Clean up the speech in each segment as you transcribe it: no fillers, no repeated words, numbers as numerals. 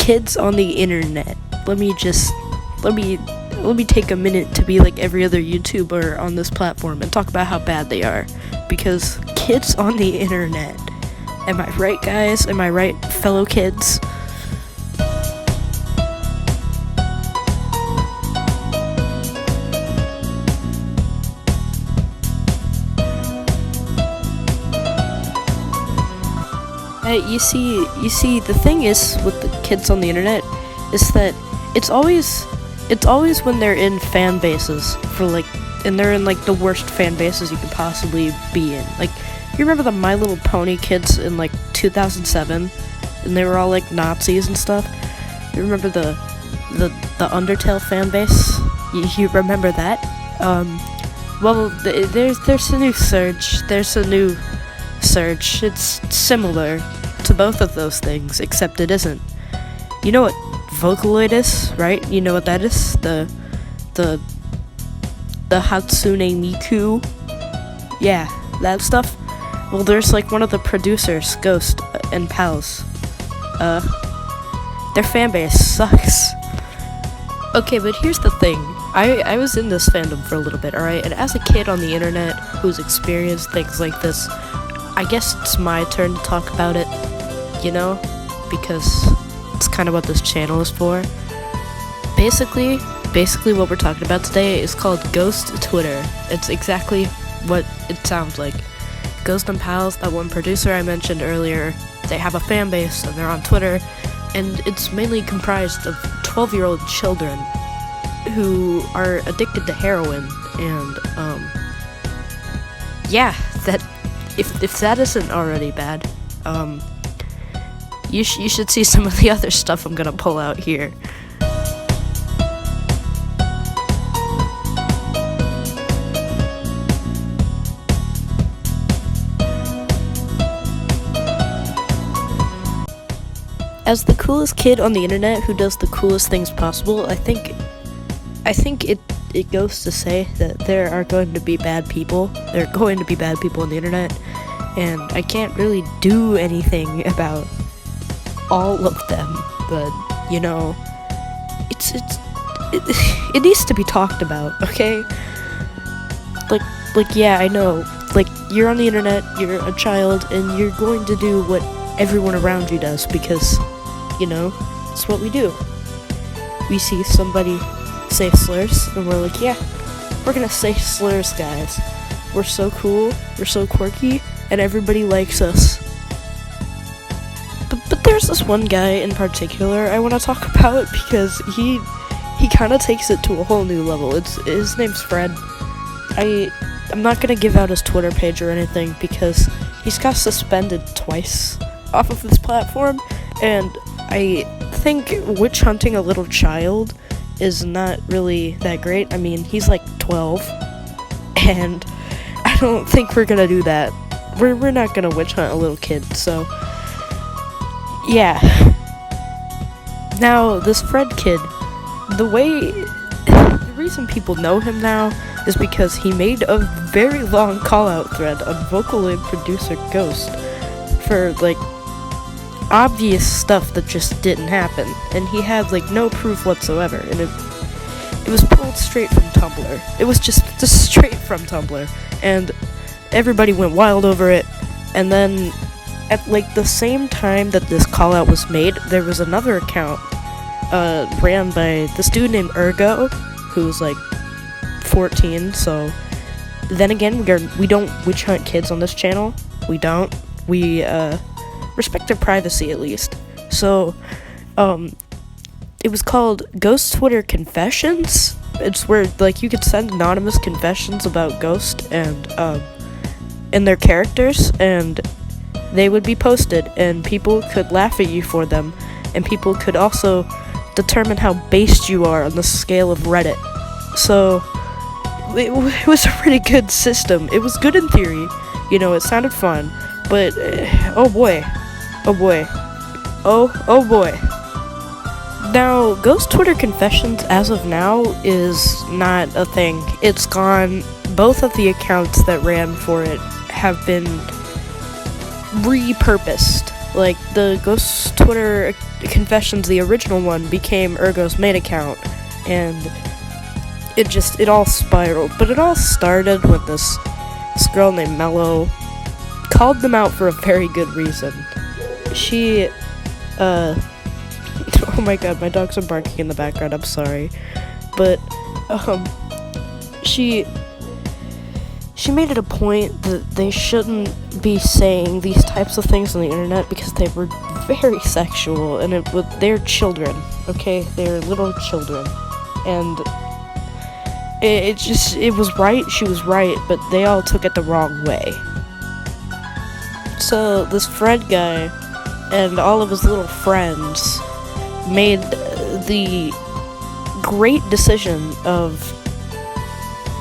kids on the internet. Let me take a minute to be like every other YouTuber on this platform and talk about how bad they are. Because kids on the internet. Am I right, guys? Am I right, fellow kids? You see, the thing is with the kids on the internet is that it's always when they're in fan bases and they're in like the worst fan bases you could possibly be in. Like, you remember the My Little Pony kids in like 2007, and they were all like Nazis and stuff. You remember the Undertale fan base? You remember that? Well, there's a new surge. There's a new surge. It's similar to both of those things, except it isn't. You know what Vocaloid is, right? You know what that is? The Hatsune Miku. Yeah, that stuff. Well, there's like one of the producers, Ghost and Pals. Their fan base sucks. Okay, but here's the thing. I was in this fandom for a little bit, alright? And as a kid on the internet who's experienced things like this, I guess it's my turn to talk about it, you know? Because it's kind of what this channel is for. Basically what we're talking about today is called Ghost Twitter. It's exactly what it sounds like. Ghost and Pals, that one producer I mentioned earlier, they have a fan base and they're on Twitter, and it's mainly comprised of 12-year-old children who are addicted to heroin, and yeah, that if that isn't already bad, you should see some of the other stuff I'm gonna pull out here. As the coolest kid on the internet who does the coolest things possible, I think it goes to say that there are going to be bad people. There are going to be bad people on the internet, and I can't really do anything about all of them. But you know, it needs to be talked about, okay? Like yeah, I know. Like, you're on the internet, you're a child, and you're going to do what everyone around you does because, you know, it's what we do. We see somebody say slurs, and we're like, yeah, we're gonna say slurs, guys. We're so cool, we're so quirky, and everybody likes us. But there's this one guy in particular I want to talk about because he kind of takes it to a whole new level. His name's Fred. I'm not gonna give out his Twitter page or anything because he's got suspended twice off of this platform, and I think witch hunting a little child is not really that great. I mean, he's like 12, and I don't think we're gonna do that. We're not gonna witch hunt a little kid, so yeah. Now, this Fred kid, the reason people know him now is because he made a very long call-out thread on Vocaloid producer Ghost for, like, obvious stuff that just didn't happen, and he had, like, no proof whatsoever, and it was pulled straight from Tumblr. It was just straight from Tumblr, and everybody went wild over it. And then at like the same time that this call out was made, there was another account ran by this dude named Ergo, who's like 14. So then again, we don't witch hunt kids on this channel. We don't. We respect their privacy, at least. So it was called Ghost Twitter Confessions. It's where, like, you could send anonymous confessions about Ghost and their characters, and they would be posted, and people could laugh at you for them, and people could also determine how based you are on the scale of Reddit. So it was a pretty good system. It was good in theory, you know, it sounded fun, but oh boy. Now, Ghost Twitter Confessions, as of now, is not a thing. It's gone. Both of the accounts that ran for it have been repurposed Like, the Ghost Twitter Confessions, the original one, became Ergo's main account, and it all spiraled. But it all started when this girl named Mello called them out for a very good reason. She, oh my god, my dogs are barking in the background, I'm sorry. But, she made it a point that they shouldn't be saying these types of things on the internet because they were very sexual, and they're children, okay? They're little children. And it was right, she was right, but they all took it the wrong way. So this Fred guy and all of his little friends made the great decision of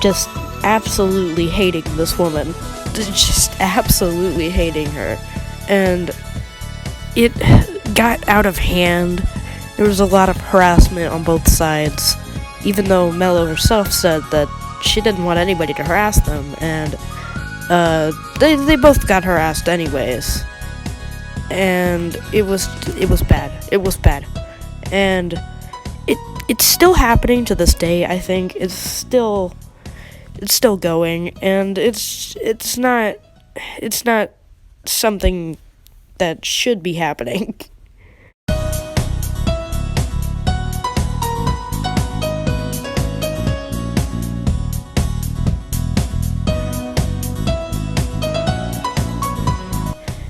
just absolutely hating this woman. Just absolutely hating her. And it got out of hand. There was a lot of harassment on both sides, even though Mello herself said that she didn't want anybody to harass them, and they both got harassed anyways. And it was bad. It was bad. And it's still happening to this day, I think. It's still going, and it's not something that should be happening.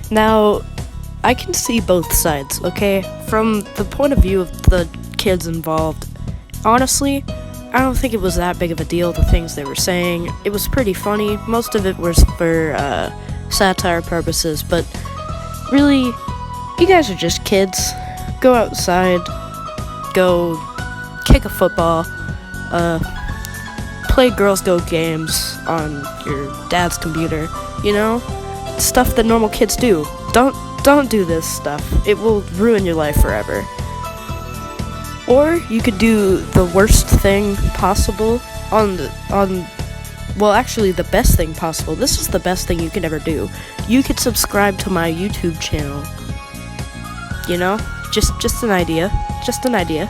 Now, I can see both sides, okay? From the point of view of the kids involved, honestly, I don't think it was that big of a deal, the things they were saying. It was pretty funny. Most of it was for satire purposes, but really, you guys are just kids. Go outside, go kick a football, play Girls Go games on your dad's computer, you know? Stuff that normal kids do. Don't do this stuff. It will ruin your life forever. Or you could do the worst thing possible well, actually the best thing possible. This is the best thing you could ever do. You could subscribe to my YouTube channel. You know? Just an idea. Just an idea.